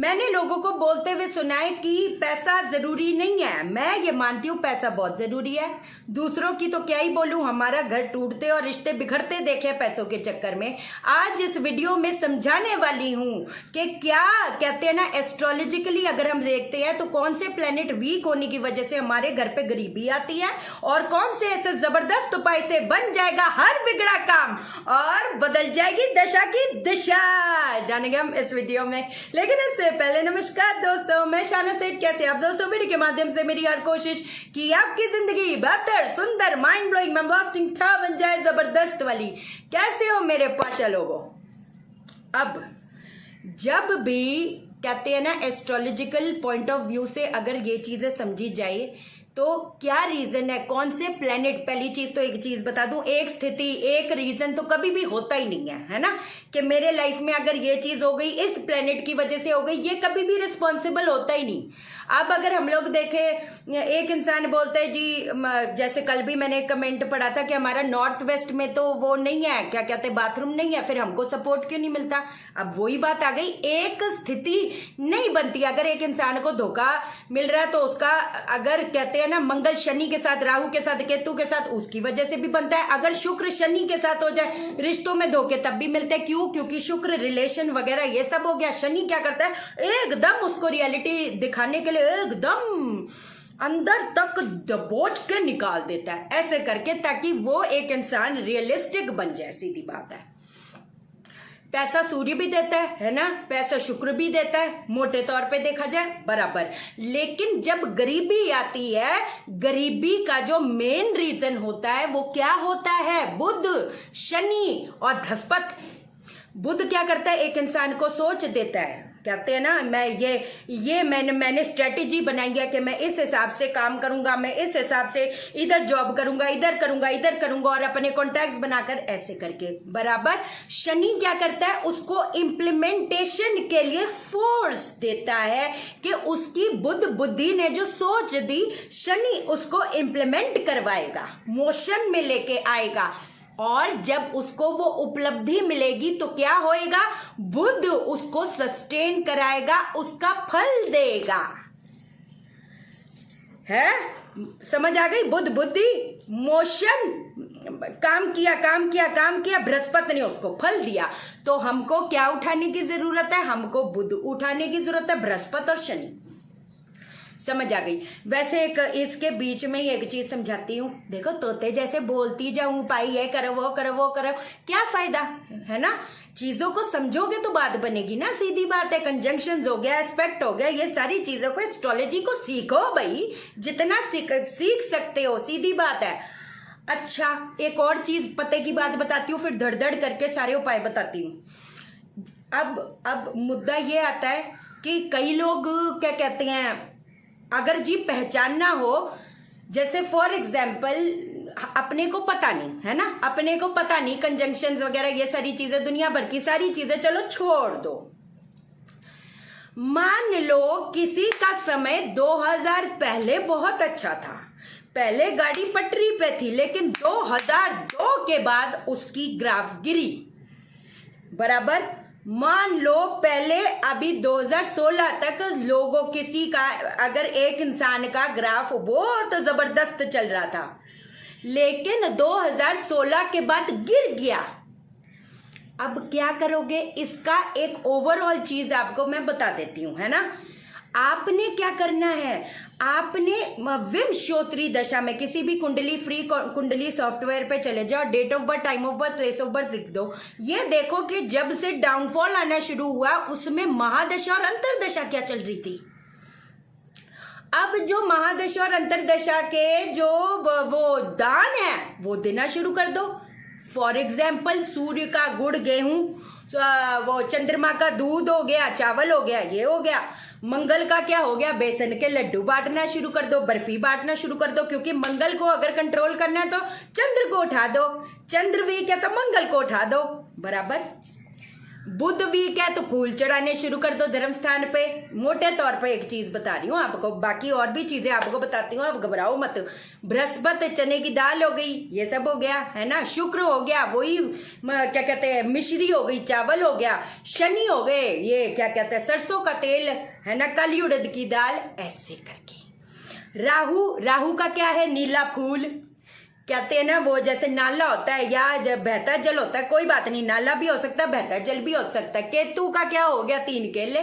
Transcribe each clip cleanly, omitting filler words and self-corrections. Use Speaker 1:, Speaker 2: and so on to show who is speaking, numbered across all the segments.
Speaker 1: मैंने लोगों को बोलते हुए सुना है कि पैसा जरूरी नहीं है। मैं ये मानती हूँ पैसा बहुत जरूरी है। दूसरों की तो क्या ही बोलूं, हमारा घर टूटते और रिश्ते बिखरते देखे पैसों के चक्कर में। आज इस वीडियो में समझाने वाली हूँ कि क्या कहते हैं ना, एस्ट्रोलॉजिकली अगर हम देखते हैं तो कौन से प्लेनेट वीक होने की वजह से हमारे घर पे गरीबी आती है और कौन से ऐसे जबरदस्त उपाय से बन जाएगा हर बिगड़ा काम और बदल जाएगी दशा की दिशा, जानेंगे हम इस वीडियो में। लेकिन इससे पहले नमस्कार दोस्तों, मैं शाना सेठ। कैसे आप दोस्तों? वीडियो के माध्यम से मेरी हर कोशिश कि आपकी जिंदगी बेहतर, सुंदर, माइंड ब्लोइंग, ब्लास्टिंग ठा बन जाए, जबरदस्त वाली। कैसे हो मेरे पाशा लोगों? अब जब भी कहते हैं ना, एस्ट्रोलॉजिकल पॉइंट ऑफ व्यू से अगर ये चीजें समझी जाए तो क्या रीजन है, कौन से प्लेनेट। पहली चीज तो एक चीज बता दूं, एक स्थिति एक रीजन तो कभी भी होता ही नहीं है ना, कि मेरे लाइफ में अगर ये चीज हो गई इस प्लेनेट की वजह से हो गई, ये कभी भी रिस्पॉन्सिबल होता ही नहीं। अब अगर हम लोग देखें, एक इंसान बोलता है जी, जैसे कल भी मैंने कमेंट पढ़ा था कि हमारा नॉर्थ वेस्ट में तो वो नहीं है, क्या कहते हैं, बाथरूम नहीं है, फिर हमको सपोर्ट क्यों नहीं मिलता। अब वही बात आ गई, एक स्थिति नहीं बनती। अगर एक इंसान को धोखा मिल रहा है तो उसका, अगर कहते हैं ना, मंगल शनि के साथ, राहु के साथ, केतु के साथ, उसकी वजह से भी बनता है। अगर शुक्र शनि के साथ हो जाए रिश्तों में धोखे तब भी मिलते हैं। क्यों? क्योंकि शुक्र रिलेशन वगैरह ये सब हो गया। शनि क्या करता है, एकदम उसको रियलिटी दिखाने के लिए एकदम अंदर तक दबोच के निकाल देता है, ऐसे करके, ताकि वो एक इंसान रियलिस्टिक बन जाए। सीधी बात है। पैसा सूर्य भी देता है ना, पैसा शुक्र भी देता है, मोटे तौर पे देखा जाए बराबर। लेकिन जब गरीबी आती है, गरीबी का जो मेन रीजन होता है वो क्या होता है? बुध, शनि और बृहस्पति। बुध क्या करता है, एक इंसान को सोच देता है, कहते हैं ना, मैंने स्ट्रेटेजी बनाई है कि मैं इस हिसाब से काम करूंगा, मैं इस हिसाब से इधर जॉब करूंगा, इधर करूंगा और अपने कॉन्टैक्ट्स बनाकर ऐसे करके बराबर। शनि क्या करता है, उसको इम्प्लीमेंटेशन के लिए फोर्स देता है कि उसकी बुद्धि ने जो सोच दी, शनि उसको इम्प्लीमेंट करवाएगा, मोशन में लेके आएगा। और जब उसको वो उपलब्धि मिलेगी तो क्या होएगा, बुध उसको सस्टेन कराएगा, उसका फल देगा। है समझ आ गई? बुध बुद्धि मोशन, काम किया, बृहस्पति ने उसको फल दिया। तो हमको क्या उठाने की जरूरत है? हमको बुध उठाने की जरूरत है, बृहस्पति और शनि। समझ आ गई? वैसे एक इसके बीच में ही एक चीज समझाती हूँ। देखो, तोते जैसे बोलती जाऊं, पाई ये करो वो करो वो करो, क्या फायदा है ना। चीजों को समझोगे तो बात बनेगी ना, सीधी बात है। कंजंक्शंस हो गया, एस्पेक्ट हो गया, ये सारी चीजों को, एस्ट्रोलॉजी को सीखो भाई, जितना सीख सकते हो, सीधी बात है। अच्छा, एक और चीज पते की बात बताती हूँ, फिर धड़ धड़ करके सारे उपाय बताती हूँ। अब मुद्दा ये आता है कि कई लोग क्या कहते हैं, अगर जी पहचानना हो, जैसे फॉर एग्जाम्पल अपने को पता नहीं है ना, अपने को पता नहीं कंजंक्शंस वगैरह ये सारी चीजें, दुनिया भर की सारी चीजें चलो छोड़ दो। मान लो किसी का समय 2000 पहले बहुत अच्छा था, पहले गाड़ी पटरी पे थी, लेकिन 2002 के बाद उसकी ग्राफ गिरी बराबर। मान लो पहले, अभी 2016 तक लोगों, किसी का, अगर एक इंसान का ग्राफ बहुत जबरदस्त चल रहा था, लेकिन 2016 के बाद गिर गया। अब क्या करोगे? इसका एक ओवरऑल चीज आपको मैं बता देती हूं, है ना। आपने क्या करना है, आपने विमशोत्री दशा में किसी भी कुंडली, फ्री कुंडली सॉफ्टवेयर पे चले जाओ, date of birth, time of birth, place of birth लिख दो। ये देखो कि जब से डाउनफॉल आना शुरू हुआ उसमें महादशा और अंतरदशा क्या चल रही थी। अब जो महादशा और अंतरदशा के जो वो दान है वो देना शुरू कर दो। फॉर एग्जाम्पल, सूर्य का गुड़, गेहूं, वो चंद्रमा का दूध हो गया, चावल हो गया, ये हो गया। मंगल का क्या हो गया, बेसन के लड्डू बांटना शुरू कर दो, बर्फी बांटना शुरू कर दो, क्योंकि मंगल को अगर कंट्रोल करना है तो चंद्र को उठा दो, चंद्र वीक है तो मंगल को उठा दो बराबर। बुध वीक है तो फूल चढ़ाने शुरू कर दो धर्म स्थान पे। मोटे तौर पे एक चीज बता रही हूँ आपको, बाकी और भी चीजें आपको बताती हूँ, आप घबराओ मत। बृहस्पति चने की दाल हो गई, ये सब हो गया है ना। शुक्र हो गया वही क्या कहते हैं मिश्री हो गई, चावल हो गया। शनि हो गए ये क्या कहते हैं सरसों का तेल है ना, काली उड़द की दाल, ऐसे करके। राहु का क्या है, नीला फूल कहते हैं ना, वो जैसे नाला होता है या बहता जल होता है, कोई बात नहीं, नाला भी हो सकता है बहता जल भी हो सकता है। केतु का क्या हो गया, 3 केले।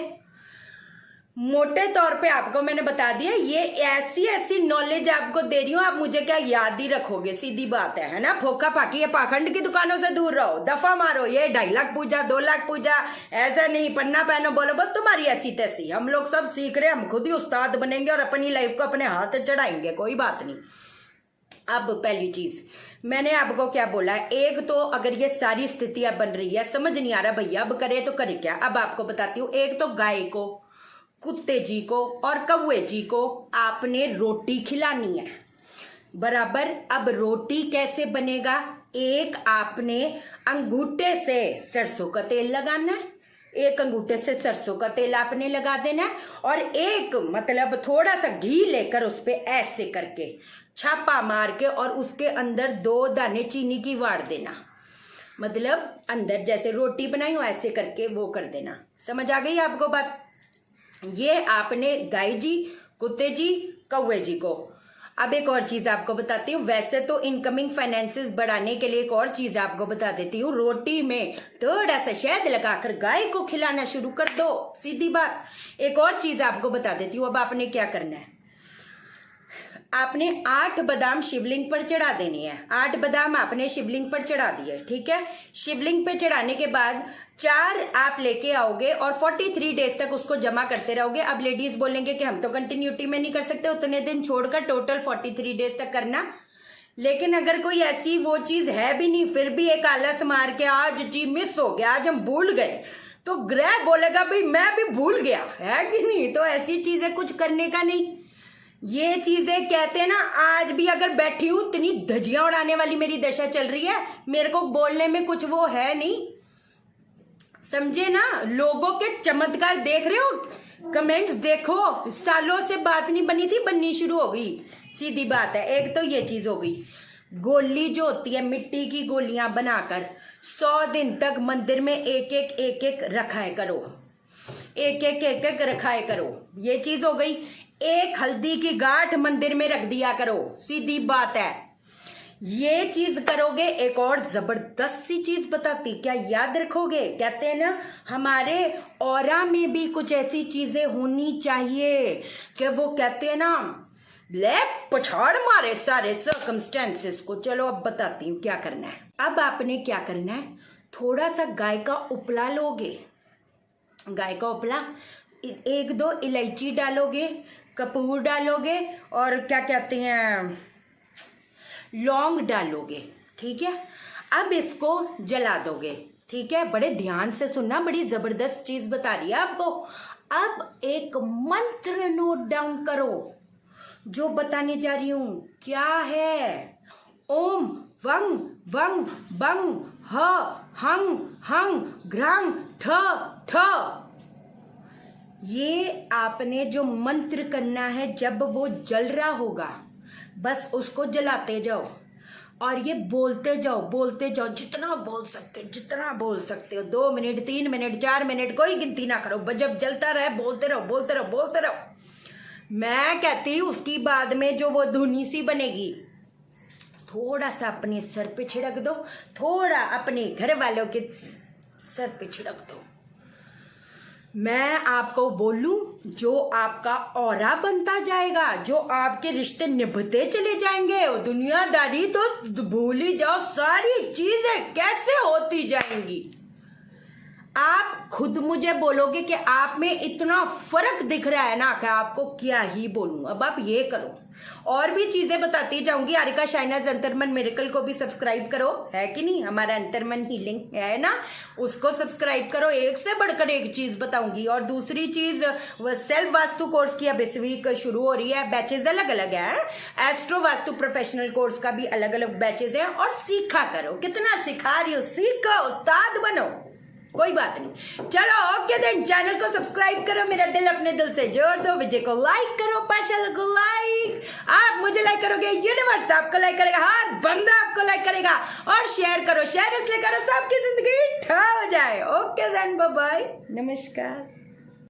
Speaker 1: मोटे तौर पे आपको मैंने बता दिया, ये ऐसी नॉलेज आपको दे रही हूं, आप मुझे क्या याद ही रखोगे, सीधी बात है ना। फोका फाकी ये पाखंड की दुकानों से दूर रहो, दफा मारो। ये 2.5 लाख पूजा 2 लाख पूजा ऐसा नहीं, पन्ना पहनो बोलो बस तुम्हारी ऐसी तैसी। हम लोग सब सीख रहे हैं, हम खुद ही उस्ताद बनेंगे और अपनी लाइफ को अपने हाथ चढ़ाएंगे, कोई बात नहीं। अब पहली चीज मैंने आपको क्या बोला, एक तो अगर ये सारी स्थितियां बन रही है, समझ नहीं आ रहा भैया अब करे तो करे क्या। अब आपको बताती हूँ, एक तो गाय को, कुत्ते जी को और कौवे जी को आपने रोटी खिलानी है बराबर। अब रोटी कैसे बनेगा, एक आपने अंगूठे से सरसों का तेल लगाना है, एक अंगूठे से सरसों का तेल आपने लगा देना है, और एक मतलब थोड़ा सा घी लेकर उस पे ऐसे करके छापा मार के और उसके अंदर 2 दाने चीनी की वाड़ देना। मतलब अंदर जैसे रोटी बनाई हो ऐसे करके वो कर देना। समझ आ गई आपको बात। ये आपने गाय जी, कुत्ते जी, कौवे जी को। अब एक और चीज आपको बताती हूँ, वैसे तो इनकमिंग फाइनेंसेस बढ़ाने के लिए एक और चीज आपको बता देती हूँ, रोटी में थोड़ा सा शहद लगाकर गाय को खिलाना शुरू कर दो, सीधी बात। एक और चीज आपको बता देती हूँ, अब आपने क्या करना है, आपने 8 बादाम शिवलिंग पर चढ़ा देनी है। 8 बादाम आपने शिवलिंग पर चढ़ा दिए, ठीक है। शिवलिंग पे चढ़ाने के बाद 4 आप लेके आओगे और 43 डेज तक उसको जमा करते रहोगे। अब लेडीज बोलेंगे कि हम तो कंटिन्यूटी में नहीं कर सकते, उतने दिन छोड़कर टोटल 43 डेज तक करना। लेकिन अगर कोई ऐसी वो चीज है भी नहीं, फिर भी एक आलस मार के आज जी मिस हो गया, आज हम भूल गए, तो ग्रह बोलेगा भाई मैं भी भूल गया, है कि नहीं। तो ऐसी चीजें कुछ करने का नहीं। ये चीजें कहते हैं ना, आज भी अगर बैठी हूं इतनी धजियां उड़ाने वाली मेरी दशा चल रही है, मेरे को बोलने में कुछ वो है नहीं, समझे ना। लोगों के चमत्कार देख रहे हो, कमेंट्स देखो, सालों से बात नहीं बनी थी, बननी शुरू हो गई, सीधी बात है। एक तो ये चीज हो गई। गोली जो होती है, मिट्टी की गोलियां बनाकर 100 दिन तक मंदिर में एक एक रखाए करो, एक रखाए करो, ये चीज हो गई। एक हल्दी की गांठ मंदिर में रख दिया करो, सीधी बात है। ये चीज करोगे। एक और जबरदस्त सी चीज बताती, क्या याद रखोगे, कहते हैं ना हमारे ऑरा में भी कुछ ऐसी चीजें होनी चाहिए कि वो कहते हैं ना ले पछाड़ मारे सारे सर्कमस्टेंसेस को। चलो अब बताती हूँ क्या करना है। अब आपने क्या करना है, थोड़ा सा गाय का उपला लोगे, गाय का उपला, 1-2 इलायची डालोगे, कपूर डालोगे और क्या कहते हैं लौंग डालोगे, ठीक है। अब इसको जला दोगे, ठीक है। बड़े ध्यान से सुनना, बड़ी जबरदस्त चीज बता रही है आपको। अब एक मंत्र नोट डाउन करो, जो बताने जा रही हूं क्या है। ओम वंग वंग बंग ह हंग हंग घ्रांग ठ ठ। ये आपने जो मंत्र करना है, जब वो जल रहा होगा बस उसको जलाते जाओ और ये बोलते जाओ, जितना बोल सकते हो 2 मिनट 3 मिनट 4 मिनट कोई गिनती ना करो, जब जलता रहे बोलते रहो। मैं कहती हूँ उसकी बाद में जो वो धुनी सी बनेगी, थोड़ा सा अपने सर पे छिड़क दो, थोड़ा अपने घर वालों के सर पे छिड़क दो। मैं आपको बोलूं, जो आपका ऑरा बनता जाएगा, जो आपके रिश्ते निभते चले जाएंगे, वो दुनियादारी तो भूल ही जाओ, सारी चीजें कैसे होती जाएंगी। आप खुद मुझे बोलोगे कि आप में इतना फर्क दिख रहा है ना कि आपको क्या ही बोलूं। अब आप ये करो, और भी चीजें बताती जाऊंगी। आरिका शाइनाज अंतर्मन मिरेकल को भी सब्सक्राइब करो, है कि नहीं, हमारा अंतर्मन हीलिंग है ना, उसको सब्सक्राइब करो। एक से बढ़कर एक चीज बताऊंगी। और दूसरी चीज, वह सेल्फ वास्तु कोर्स की अब इस वीक शुरू हो रही है, बैचेज अलग अलग है। एस्ट्रो वास्तु प्रोफेशनल कोर्स का भी अलग अलग बैचेज है। और सीखा करो, कितना सिखा रही हो, सीखो, उस्ताद बनो। कोई बात नहीं। चलो ओके देन, चैनल को सब्सक्राइब करो, मेरा दिल अपने दिल से जोड़ दो, विजय को लाइक करो, पाशल को लाइक, आप मुझे लाइक करोगे, यूनिवर्स आपको लाइक करेगा, हर बंदा आपको लाइक करेगा, और शेयर करो, शेयर इसलिए करो सबकी जिंदगी ठा हो जाए। ओके देन, बाय बाय, नमस्कार।